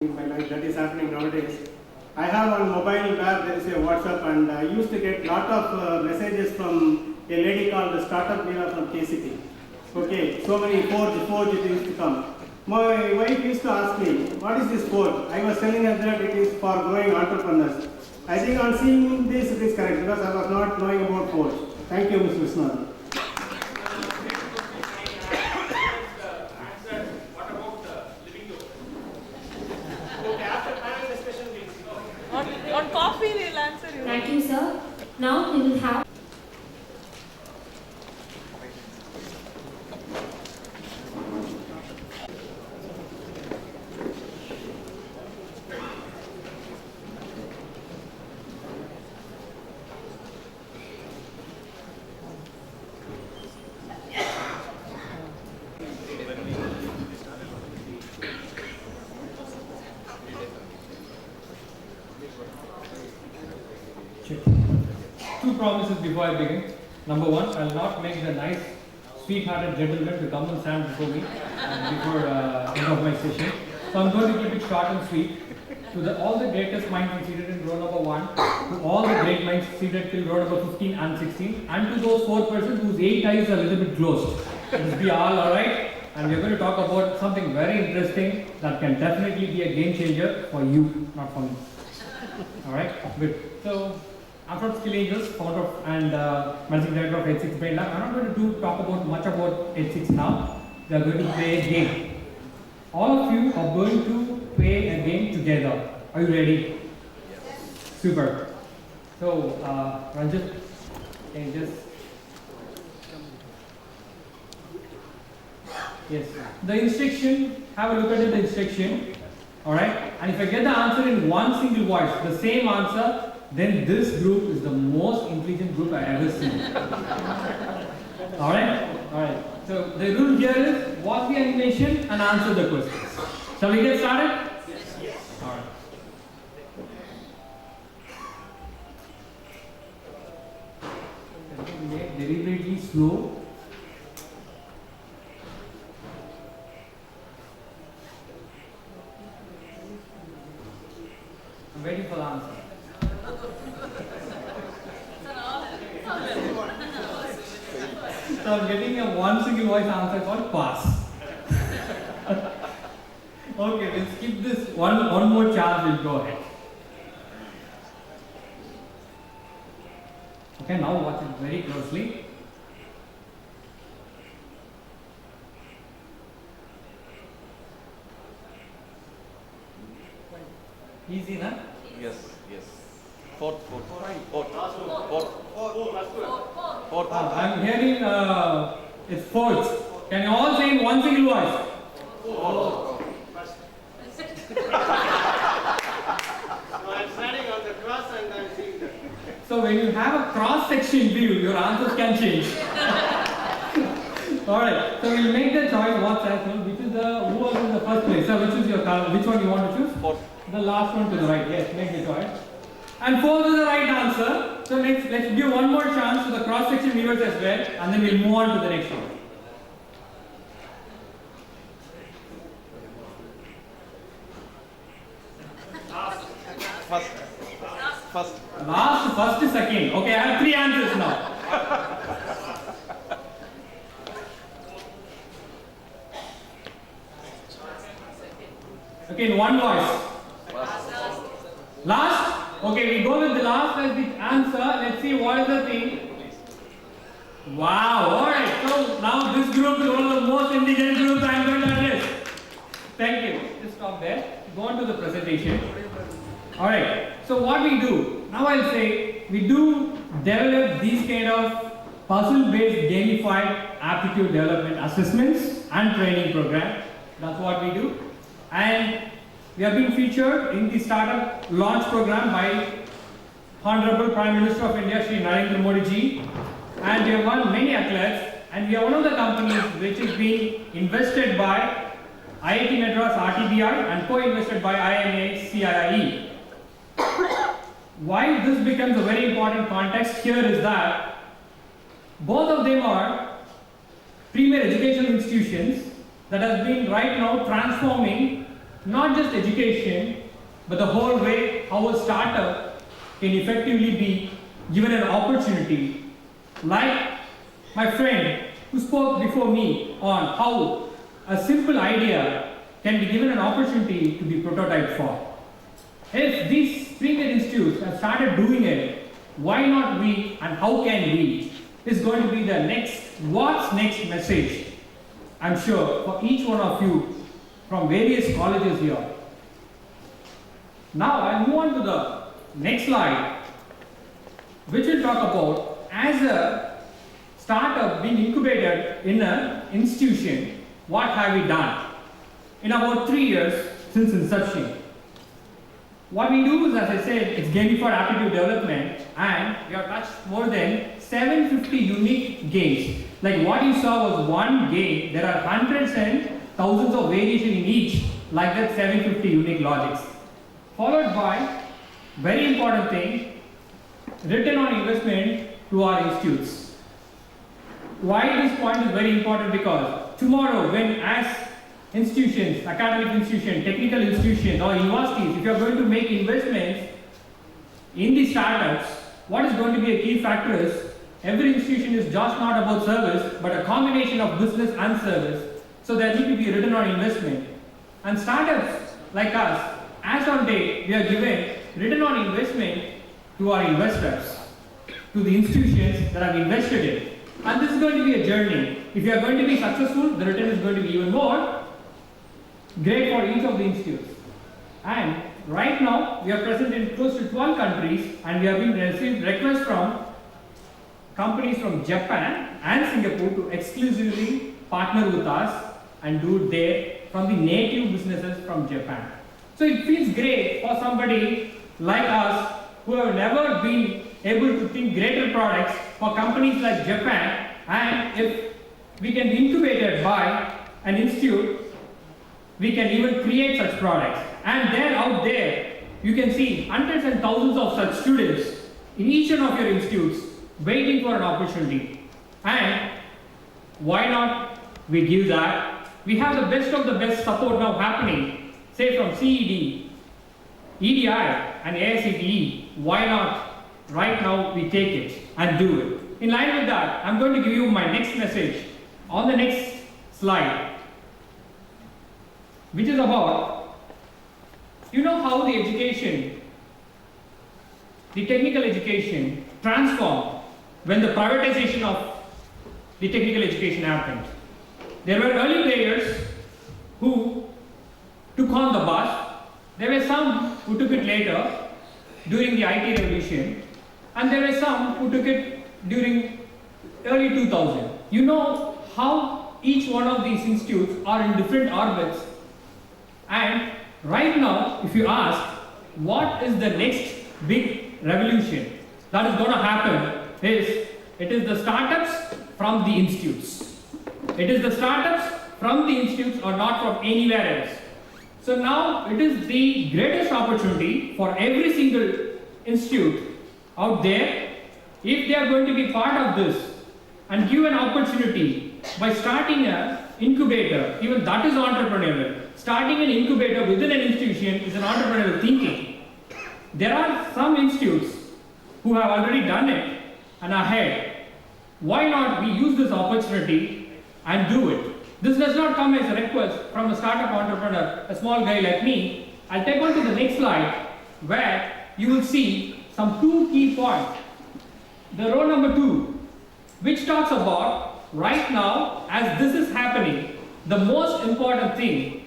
in my life that is happening nowadays. I have one mobile where there is a WhatsApp, and I used to get lot of messages from a lady called Startup Leela from KCT. Okay, so many forge things to come. My wife used to ask me, what is this forge? I was telling her that it is for growing entrepreneurs. I think on seeing this it is correct because I was not knowing about forge. Thank you, Mr. Viswanath. On coffee, they'll answer you. Thank you, sir. Now we will have. Two promises before I begin. Number one, I will not make the nice, sweet-hearted gentleman to come and stand before me before end of my session. So I'm going to keep it short and sweet. To all the greatest minds seated in row number 1, to all the great minds seated till row number 15 and 16, and to those 4 persons whose 8 eyes are a little bit closed. Let's be all alright. And we're going to talk about something very interesting that can definitely be a game changer for you, not for me. Alright, good. So, I'm from Skill Angels, founder and managing director of XVIII Brain Lab. I'm not going to talk about much about XVIII now. We are going to play a game. All of you are going to play a game together. Are you ready? Yes. Super. So, Ranjit, can you just... Yes. The instruction, have a look at the instruction. Alright? And if I get the answer in one single voice, the same answer, then this group is the most intelligent group I ever seen. Alright? Alright. So the rule here is watch the animation and answer the questions. Shall we get started? Yes. Alright. Deliberately slow. I'm waiting for the answer. So I'm getting a one single voice answer called pass. Okay, we'll skip this. One more chance, we'll go ahead. Okay, now watch it very closely. Easy, na? Yes. Fourth. I'm hearing it's fourth. Can you all say in one single voice? So I'm standing on the cross and I'm seeing that. So when you have a cross-section view, your answers can change. Alright, so we'll make the choice what's actual, which is who was in the first place. So which one you want to choose? Fourth. The last one to the right, yes, make the choice. And fourth is the right answer. So let's give one more chance to the cross-section viewers as well, and then we'll move on to the next one. First. Last, first, second. Okay, I have 3 answers now. Okay, in one voice. Last? Okay, we go with the last as the answer. Let's see what is the thing. Wow, alright. So now this group is one of the most intelligent groups I am going to address. Thank you. Just stop there. Go on to the presentation. Alright, so what we do, now I'll say, we do develop these kind of puzzle-based gamified aptitude development assessments and training program. That's what we do. And we have been featured in the startup launch program by Honorable Prime Minister of India, Shri Narendra Modi ji. And we have won many accolades. And we are one of the companies which is being invested by IIT Madras RTBI and co-invested by IMA CIIE. Why this becomes a very important context here is that both of them are premier educational institutions that has been right now transforming not just education, but the whole way how a startup can effectively be given an opportunity, like my friend who spoke before me on how a simple idea can be given an opportunity to be prototyped for. If these premier institutes have started doing it, why not we and how can we is going to be the next, what's next message, I'm sure, for each one of you from various colleges here. Now I'll move on to the next slide, which will talk about as a startup being incubated in an institution, what have we done in about 3 years since inception. What we do is, as I said, it's gamified aptitude development, and we have touched more than 750 unique games. Like what you saw was one game, there are hundreds and thousands of variations in each, like that 750 unique logics. Followed by, very important thing, return on investment to our institutes. Why this point is very important? Because tomorrow, when as institutions, academic institutions, technical institutions or universities, if you are going to make investments in the startups, what is going to be a key factor is every institution is just not about service, but a combination of business and service. So there need to be a return on investment. And startups like us, as on date, we are given return on investment to our investors, to the institutions that have invested in. And this is going to be a journey. If you are going to be successful, the return is going to be even more great for each of the institutes. And right now, we are present in close to 12 countries, and we have been received requests from companies from Japan and Singapore to exclusively partner with us and do it there from the native businesses from Japan. So it feels great for somebody like us who have never been able to think greater products for companies like Japan, and if we can be incubated by an institute, we can even create such products. And then out there, you can see hundreds and thousands of such students in each one of your institutes waiting for an opportunity. And why not we give that? We have the best of the best support now happening, say from CED, EDI and AICTE. Why not right now we take it and do it? In line with that, I'm going to give you my next message on the next slide, which is about, you know how the education, the technical education transformed when the privatization of the technical education happened. There were early players who took on the bus. There were some who took it later during the IT revolution, and there were some who took it during early 2000. You know how each one of these institutes are in different orbits. And right now, if you ask, what is the next big revolution that is going to happen, it is the startups from the institutes. It is the startups from the institutes or not from anywhere else. So now it is the greatest opportunity for every single institute out there, if they are going to be part of this and give an opportunity by starting an incubator, even that is entrepreneurial. Starting an incubator within an institution is an entrepreneurial thinking. There are some institutes who have already done it and are ahead. Why not we use this opportunity and do it? This does not come as a request from a startup entrepreneur, a small guy like me. I'll take on to the next slide where you will see some two key points. The row number 2, which talks about right now, as this is happening, the most important thing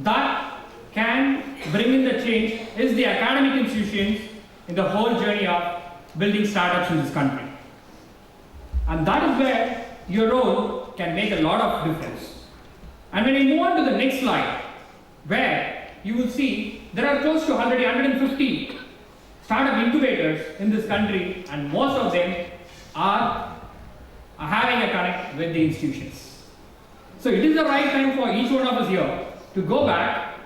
that can bring in the change is the academic institutions in the whole journey of building startups in this country. And that is where your role can make a lot of difference. And when we move on to the next slide, where you will see there are close to 150 startup incubators in this country, and most of them are having a connect with the institutions. So it is the right time for each one of us here to go back,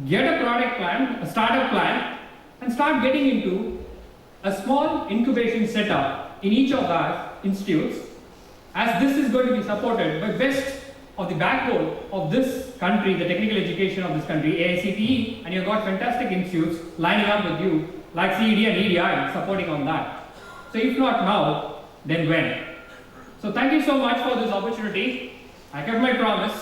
get a product plan, a startup plan, and start getting into a small incubation setup in each of our institutes, as this is going to be supported by best of the backbone of this country, the technical education of this country, AICTE, and you've got fantastic institutes lining up with you, like CED and EDI, supporting on that. So if not now, then when? So thank you so much for this opportunity. I kept my promise,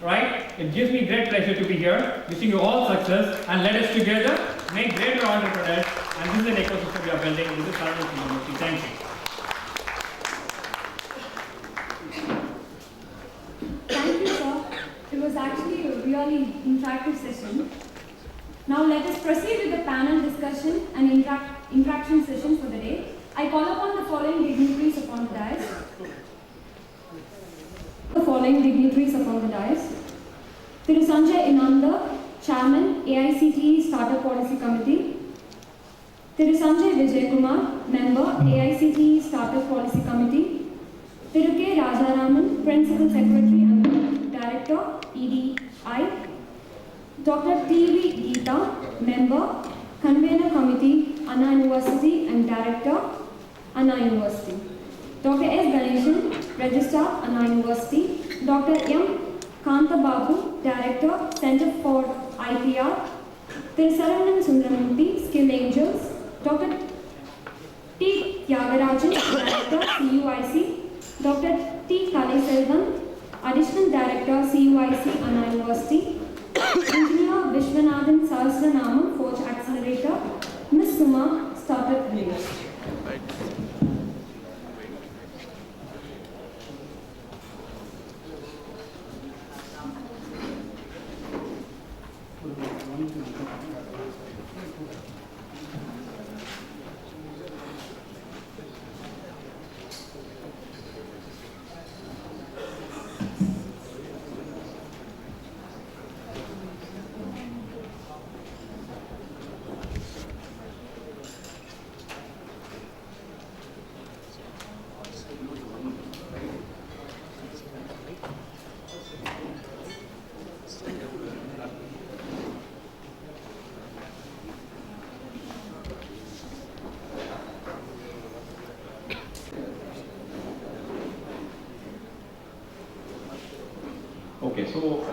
right? It gives me great pleasure to be here. Wishing you all success, and let us together make greater entrepreneurs. And this is an ecosystem we are building. This is Karnataka University. Thank you. Thank you, sir. It was actually a really interactive session. Now let us proceed with the panel discussion and interaction session for the day. I call upon the following dignitaries upon the dais. Thiru Sanjay Inanda, Chairman, AICTE Startup Policy Committee. Thiru Sanjay Vijay Kumar, Member, AICTE Startup Policy Committee. Thiru K. Rajaraman, Principal Secretary and Director, EDI. Dr. T.V. Geeta, Member, Convener Committee, Anna University and Director, Anna University. Dr. S. Ganeshan, Registrar, Anna University. Dr. M. Kanta Babu, Director, Center for IPR. Thirusarangan Sundaramurthy, Skill Angels. Dr. T. Tyagarajan, Director, CUIC. Dr. T. Kaliselvan, Additional Director, CUIC, Anna University. Engineer Vishwanathan Sahasranamam, Forge Accelerator. Ms. Suma, Startup Village. Okay, so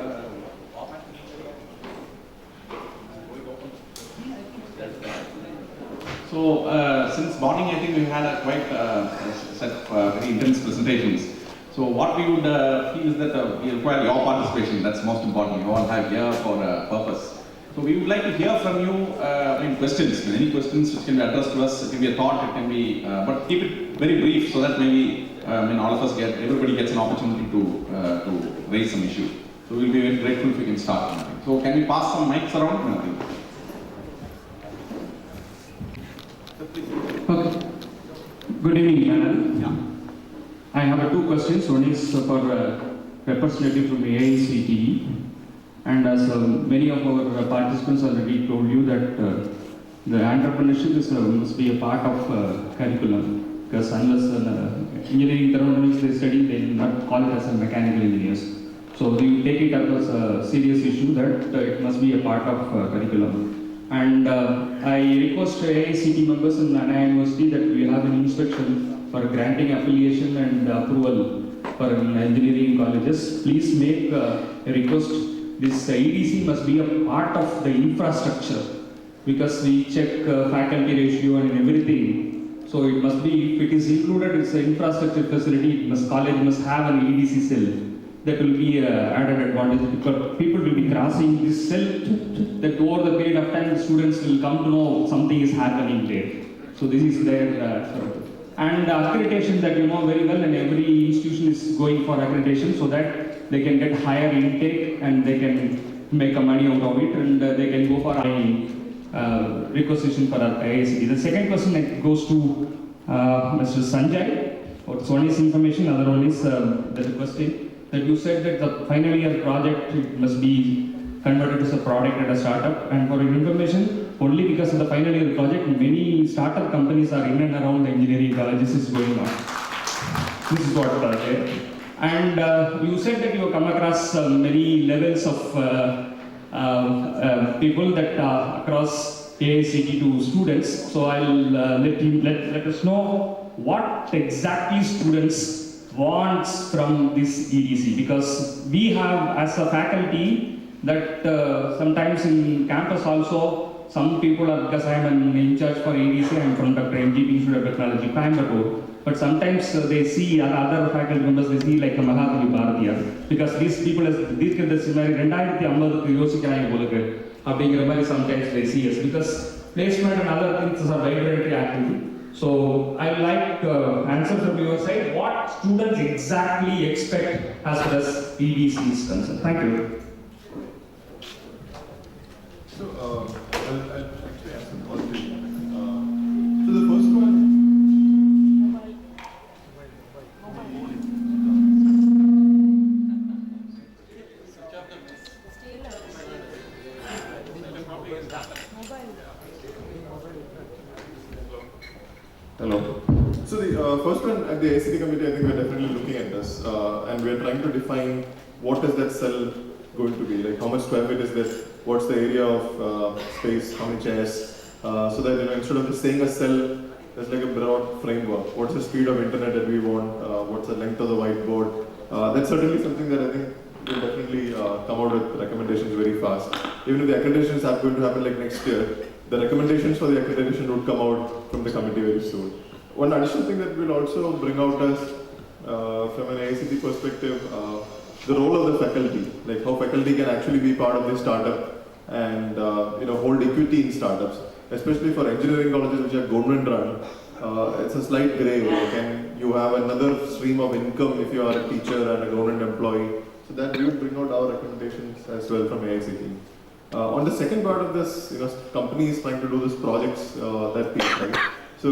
since morning I think we had a quite set of very intense presentations. So what we would feel is that we require your participation. That's most important. You all have here for a purpose. So we would like to hear from you questions. Any questions which can be addressed to us. It can be a thought. It can be, but keep it very brief so that maybe all of us everybody gets an opportunity to raise some issue. So we'll be very grateful if we can start. So can we pass some mics around? Okay. Good evening, panel. Yeah. I have two questions. One is for representative from AICTE. And as many of our participants already told you that the entrepreneurship must be a part of curriculum. Because unless engineering thermodynamics they study, they will not call it as a mechanical engineers. So we take it up as a serious issue that it must be a part of curriculum. And I request AICTE members in Anna University that we have an inspection for granting affiliation and approval for engineering colleges. Please make a request. This EDC must be a part of the infrastructure because we check faculty ratio and everything. So it must be, if it is included, it's an infrastructure facility, college must have an EDC cell. That will be added advantage because people will be crossing this cell that over the period of time the students will come to know something is happening there. So this is their and accreditation that you know very well, and every institution is going for accreditation so that they can get higher intake and they can make a money out of it, and they can go for a requisition for AICTE. The second question goes to Mr. Sanjay. One is information, other one is the question that you said that the final year project it must be converted as a product at a startup, and for your information, only because of the final year project, many startup companies are in and around the engineering colleges is going on. This is what there. And you said that you have come across many levels of people that across AICTE to students. So I'll let us know what exactly students wants from this EDC? Because we have as a faculty that sometimes in campus also some people are, because I am in charge for EDC, I am from Dr. MGP Institute of Technology, Coimbatore. But sometimes they see other faculty members, they see like a Mahatma Bharatiya, because these people, these kids, this is very 2050 யோசிக்கிறாங்க போலுக்கு அப்படிங்கிற மாதிரி sometimes they see us, because placement and other things are vibrantly active. So I would like answer from your side, what students exactly expect as far as EDC is concerned. Thank you. So I'll actually answer all three. So the first one. Hello. So the first one at the AICTE committee, I think we're definitely looking at this, and we're trying to define what is that cell going to be, like how much square feet is this, what's the area of space, how many chairs, so that instead of just saying a cell, there's like a broad framework. What's the speed of internet that we want? What's the length of the whiteboard? That's certainly something that I think will definitely come out with recommendations very fast. Even if the accreditations are going to happen like next year, the recommendations for the accreditation would come out from the committee very soon. One additional thing that we'll also bring out is, from an AICTE perspective, the role of the faculty, like how faculty can actually be part of this startup and hold equity in startups, especially for engineering colleges which are government run. It's a slight grey area. Can you have another stream of income if you are a teacher and a government employee? So that we would bring out our recommendations as well from AICTE. On the second part of this, companies trying to do this projects, that piece, right? So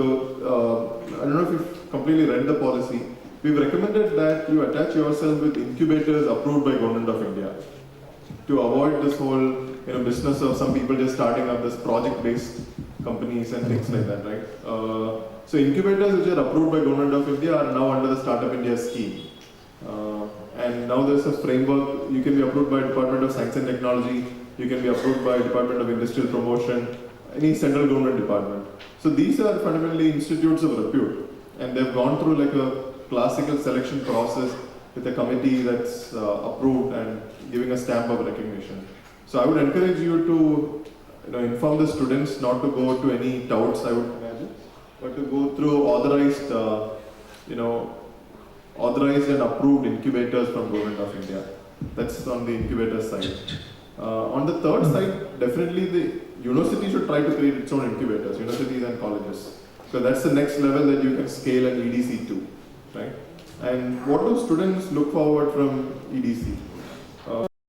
I don't know if you've completely read the policy. We've recommended that you attach yourself with incubators approved by Government of India to avoid this whole business of some people just starting up this project-based companies and things like that, right? So incubators which are approved by Government of India are now under the Startup India scheme. And now there's a framework. You can be approved by Department of Science and Technology. You can be approved by Department of Industrial Promotion, any central government department. So these are fundamentally institutes of repute, and they've gone through like a classical selection process with a committee that's approved and giving a stamp of recognition. So I would encourage you to inform the students not to go to any touts, I would imagine, but to go through authorized and approved incubators from Government of India. That's on the incubator side. On the third side, definitely the university should try to create its own incubators, universities and colleges. So that's the next level that you can scale an EDC to, right? And what do students look forward from EDC?